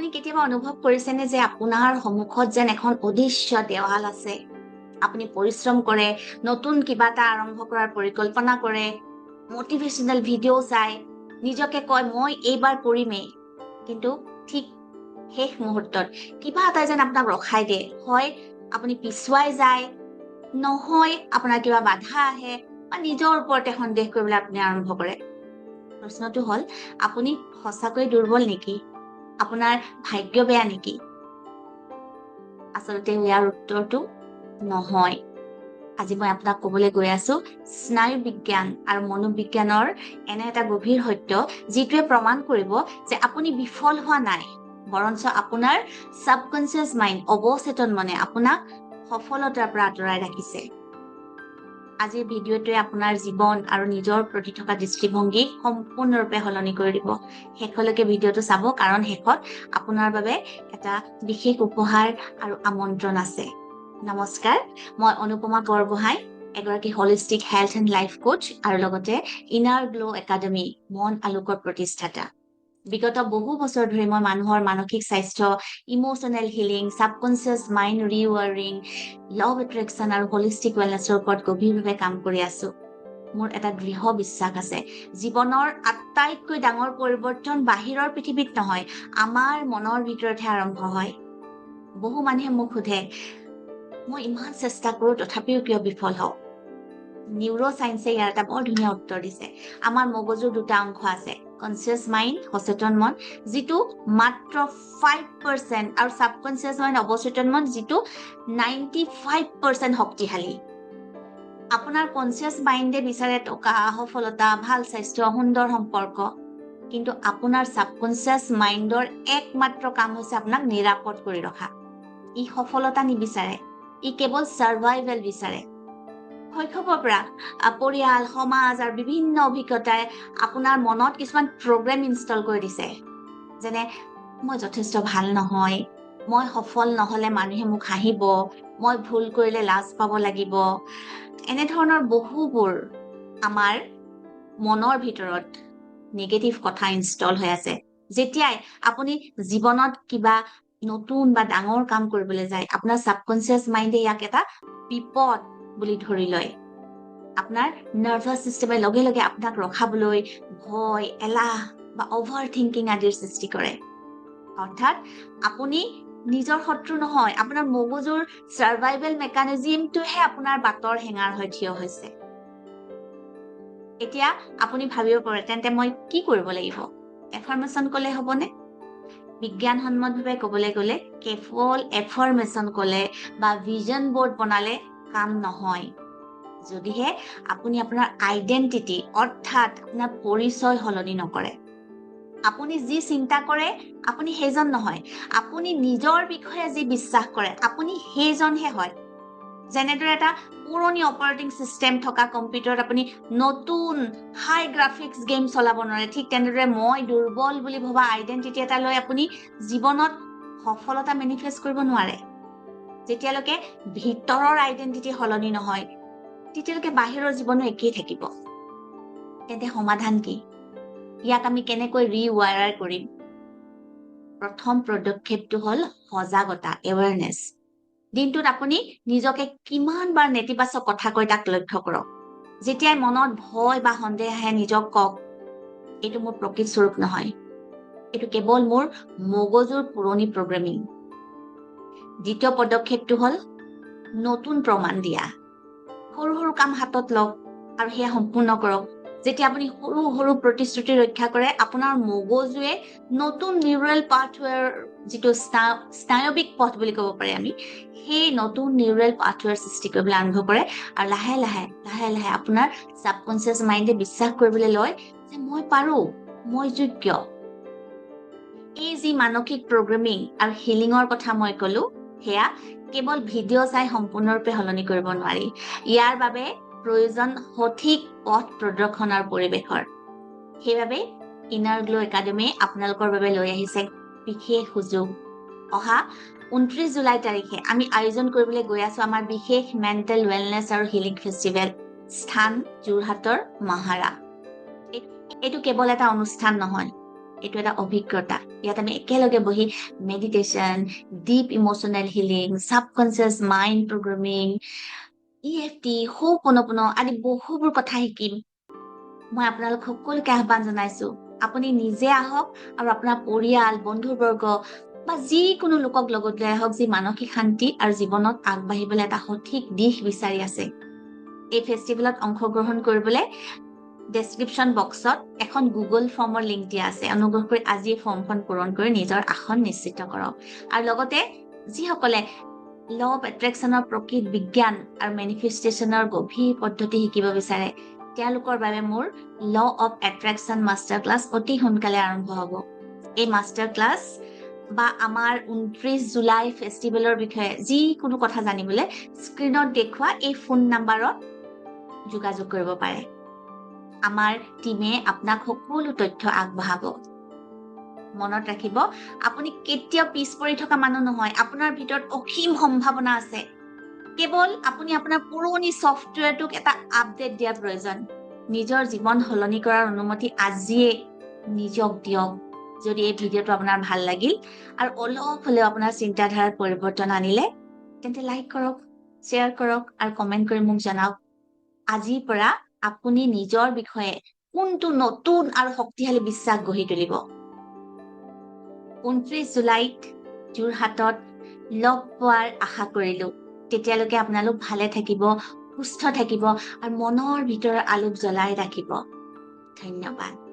আপুনি কেতিয়াবা অনুভৱ কৰিছেনে যে আপোনাৰ সন্মুখত যেন এখন অদৃশ্য দেৱাল আছে? আপুনি পৰিশ্ৰম কৰে, নতুন কিবা এটা আৰম্ভ কৰাৰ পৰিকল্পনা কৰে, মটিভেশ্যনেল ভিডিঅ' চাই, নিজকে কয় মই এইবাৰ কৰিমেই। কিন্তু ঠিক শেষ মুহূৰ্তত কিবা এটা যেন আপোনাক ৰখাই দিয়ে। হয় আপুনি পিছুৱাই যায়, নহয় আপোনাৰ কিবা বাধা আহে বা নিজৰ ওপৰতে সন্দেহ কৰিবলৈ আপুনি আৰম্ভ কৰে। প্ৰশ্নটো হ'ল, আপুনি সঁচাকৈ দুৰ্বল নেকি? আপোনাৰ ভাগ্য বেয়া নেকি? আচলতে ইয়াৰ উত্তৰটো নহয়। আজি মই আপোনাক ক'বলৈ গৈ আছো স্নায়ু বিজ্ঞান আৰু মনোবিজ্ঞানৰ এনে এটা গভীৰ সত্য, যিটোৱে প্ৰমাণ কৰিব যে আপুনি বিফল হোৱা নাই, বৰঞ্চ আপোনাৰ সাবকনচিয়াছ মাইণ্ড, অৱচেতন মনে আপোনাক সফলতাৰ পৰা আঁতৰাই ৰাখিছে। আজিৰ ভিডিঅ'টোৱে আপোনাৰ জীৱন আৰু নিজৰ প্ৰতি থকা দৃষ্টিভংগী সম্পূৰ্ণৰূপে সলনি কৰি দিব। শেষলৈকে ভিডিঅ'টো চাব, কাৰণ শেষত আপোনাৰ বাবে এটা বিশেষ উপহাৰ আৰু আমন্ত্ৰণ আছে। নমস্কাৰ, মই অনুপমা বৰগোহাঁই, এগৰাকী holistic health and life Koch আৰু লগতে ইনাৰ গ্লো একাডেমী মন আলোকৰ প্ৰতিষ্ঠাতা। বিগত বহু বছৰ ধৰি মই মানুহৰ মানসিক স্বাস্থ্য, emotional healing, subconscious mind rewiring, love attraction আৰু হলিষ্টিক ৱেলনেছৰ ওপৰত গভীৰভাৱে কাম কৰি আছো। মোৰ এটা দৃঢ় বিশ্বাস আছে, জীৱনৰ আটাইতকৈ ডাঙৰ পৰিৱৰ্তন বাহিৰৰ পৃথিৱীত নহয়, আমাৰ মনৰ ভিতৰতহে আৰম্ভ হয়। বহু মানুহে মোক সোধে, মই ইমান চেষ্টা কৰো তথাপিও কিয় বিফল হওঁ? নিউৰো চায়েন্সে ইয়াৰ এটা বৰ ধুনীয়া উত্তৰ দিছে। আমাৰ মগজুৰ দুটা অংশ আছে, কনচিয়াছ মাইণ্ড, সচেতন মন, যিটো মাত্ৰ 5%, আৰু সাবকনচিয়াছ মাইণ্ড, অৱচেতন মন, যিটো 95% শক্তিশালী। আপোনাৰ কনচিয়াছ মাইণ্ডে বিচাৰে টকা, সফলতা, ভাল স্বাস্থ্য, সুন্দৰ সম্পৰ্ক, কিন্তু আপোনাৰ সাবকনচিয়াছ মাইণ্ডৰ একমাত্ৰ কাম হৈছে আপোনাক নিৰাপদ কৰি ৰখা। ই সফলতা নিবিচাৰে, ই কেৱল সাৰ্ভাইভেল বিচাৰে। শৈশৱৰ পৰা পৰিয়াল, সমাজ আৰু বিভিন্ন অভিজ্ঞতাই আপোনাৰ মনত কিছুমান প্ৰগ্ৰেম ইনষ্টল কৰি দিছে, যেনে মই যথেষ্ট ভাল নহয়, মই সফল নহলে মানুহে মোক হাঁহিব, মই ভুল কৰিলে লাজ পাব লাগিব। এনেধৰণৰ বহুবোৰ আমাৰ মনৰ ভিতৰত নেগেটিভ কথা ইনষ্টল হৈ আছে। যেতিয়াই আপুনি জীৱনত কিবা নতুন বা ডাঙৰ কাম কৰিবলৈ যায়, আপোনাৰ সাবকনচিয়াছ মাইণ্ডে ইয়াক এটা বিপদ বুলি ধৰি লয়। আপোনাৰ নাৰ্ভাছ চিষ্টেমে লগে লগে আপোনাক ৰখাবলৈ ভয়, এলাহ বা অভাৰ থিংকিং আদিৰ সৃষ্টি কৰে। অৰ্থাৎ আপুনি নিজৰ শত্ৰু নহয়, আপোনাৰ মগজুৰ সাৰ্ভাইভেল মেকানিজিমটোহে আপোনাৰ বাটৰ হেঙাৰ হৈ থিয় হৈছে। এতিয়া আপুনি ভাবিব পাৰে, তেন্তে মই কি কৰিব লাগিব? এফাৰ্মেশ্যন ক'লে হ'বনে? বিজ্ঞানসন্মতভাৱে ক'বলৈ গ'লে কেৱল এফাৰ্মেশ্যন ক'লে বা ভিজন বৰ্ড বনালে কাম নহয়। যদিহে আপুনি আপোনাৰ আইডেণ্টিটি, অৰ্থাৎ আপোনাৰ পৰিচয় সলনি নকৰে। আপুনি যি চিন্তা কৰে আপুনি সেইজন নহয়, আপুনি নিজৰ বিষয়ে যি বিশ্বাস কৰে আপুনি সেইজনহে হয়। যেনেদৰে এটা পুৰণি অপাৰেটিং চিষ্টেম থকা কম্পিউটাৰত আপুনি নতুন হাই গ্ৰাফিক্স গেম চলাব নোৱাৰে, ঠিক তেনেদৰে মই দুৰ্বল বুলি ভবা আইডেণ্টিটি এটা লৈ আপুনি জীৱনত সফলতা মেনিফেষ্ট কৰিব নোৱাৰে। যেতিয়ালৈকে ভিতৰৰ আইডেণ্টিটি সলনি নহয়, তেতিয়ালৈকে বাহিৰৰ জীৱনো একেই থাকিব। তেন্তে সমাধান কি? ইয়াক আমি কেনেকৈ ৰিৱায়াৰ কৰিম? প্ৰথম পদক্ষেপটো হ'ল সজাগতা, এৱাৰনেছ। দিনটোত আপুনি নিজকে কিমান বাৰ নেতিবাচক কথা কৈ তাক লক্ষ্য কৰক। যেতিয়াই মনত ভয় বা সন্দেহ আহে, নিজক কওক, এইটো মোৰ প্ৰকৃত স্বৰূপ নহয়, এইটো কেৱল মোৰ মগজুৰ পুৰণি প্ৰগ্ৰেমিং। দ্বিতীয় পদক্ষেপটো হ'ল নতুন প্ৰমাণ দিয়া। সৰু সৰু কাম হাতত লওক আৰু সেয়া সম্পূৰ্ণ কৰক। যেতিয়া আপুনি সৰু সৰু প্ৰতিশ্ৰুতি ৰক্ষা কৰে, আপোনাৰ মগজুৱে নতুন নিউৰেল পাথৱেৰ, যিটো স্নায়ৱিক পথ বুলি ক'ব পাৰে আমি, সেই নতুন নিউৰেল পাথৱেৰ সৃষ্টি কৰিবলৈ আৰম্ভ কৰে। আৰু লাহে লাহে লাহে লাহে আপোনাৰ সাবকনচিয়াছ মাইণ্ডে বিশ্বাস কৰিবলৈ লয় যে মই পাৰো, মই যোগ্য। এই যি মানসিক প্ৰগ্ৰেমিং আৰু হিলিঙৰ কথা মই ক'লো, সেয়া কেৱল ভিডিঅ' চাই সম্পূৰ্ণৰূপে সলনি কৰিব নোৱাৰি। ইয়াৰ বাবে প্ৰয়োজন সঠিক পথ প্ৰদৰ্শন আৰু পৰিৱেশৰ। সেইবাবে ইনাৰ গ্লো একাডেমীয়ে আপোনালোকৰ বাবে লৈ আহিছে বিশেষ সুযোগ। অহা 29 জুলাই তাৰিখে আমি আয়োজন কৰিবলৈ গৈ আছো আমাৰ বিশেষ মেণ্টেল ৱেলনেছ আৰু হিলিং ফেষ্টিভেল, স্থান যোৰহাটৰ মাহাৰা। এইটো কেৱল এটা অনুষ্ঠান নহয়, এইটো এটা অভিজ্ঞতা। ইয়াত আমি একেলগে বহি meditation, deep emotional healing, subconscious mind programming, EFT, হোপনপন আদি বহুবোৰ কথা শিকিম। মই আপোনালোক সকলোকে আহ্বান জনাইছো, আপুনি নিজে আহক আৰু আপোনাৰ পৰিয়াল, বন্ধুবৰ্গ বা যিকোনো লোকক লগত লৈ আহক যি মানসিক শান্তি আৰু জীৱনত আগবাঢ়িবলৈ এটা সঠিক দিশ বিচাৰি আছে। এই ফেষ্টিভেলত অংশগ্ৰহণ কৰিবলৈ ডেছক্ৰিপশ্যন বক্সত এখন গুগল ফৰ্মৰ লিংক দিয়া আছে। অনুগ্ৰহ কৰি আজি এই ফৰ্মখন পূৰণ কৰি নিজৰ আসন নিশ্চিত কৰক। আৰু লগতে যিসকলে ল অফ এট্ৰেকশ্যনৰ প্ৰকৃত বিজ্ঞান আৰু মেনিফেষ্টেশ্যনৰ গভীৰ পদ্ধতি শিকিব বিচাৰে, তেওঁলোকৰ বাবে মোৰ law of attraction master class অতি সোনকালে আৰম্ভ হ'ব। এই মাষ্টাৰ ক্লাছ বা আমাৰ 29 জুলাই ফেষ্টিভেলৰ বিষয়ে যিকোনো কথা জানিবলৈ স্ক্ৰীনত দেখুওৱা এই ফোন নাম্বাৰত যোগাযোগ কৰিব পাৰে। আমাৰ টিমে আপোনাক সকলো তথ্য আগবঢ়াব। মনত ৰাখিব, আপুনি কেতিয়াও পিছ পৰি থকা মানুহ নহয়। আপোনাৰ ভিতৰত অসীম সম্ভাৱনা আছে। কেৱল আপুনি আপোনাৰ পুৰণি ছফ্টৱেৰটোক এটা আপডেট দিয়াৰ প্ৰয়োজন। নিজৰ জীৱন সলনি কৰাৰ অনুমতি আজিয়ে নিজক দিয়ক। যদি এই ভিডিঅ'টো আপোনাৰ ভাল লাগিল আৰু অলপ হ'লেও আপোনাৰ চিন্তাধাৰাত পৰিৱৰ্তন আনিলে, তেন্তে লাইক কৰক, শ্বেয়াৰ কৰক আৰু কমেণ্ট কৰি মোক জনাওক। আজিৰ পৰা আপুনি নিজৰ বিষয়ে কোনটো নতুন আৰু শক্তিশালী বিশ্বাস গঢ়ি তুলিব। 29 জুলাইত যোৰহাটত লগ পোৱাৰ আশা কৰিলো। তেতিয়ালৈকে আপোনালোক ভালে থাকিব, সুস্থ থাকিব আৰু মনৰ ভিতৰৰ আলোক জ্বলাই ৰাখিব। ধন্যবাদ।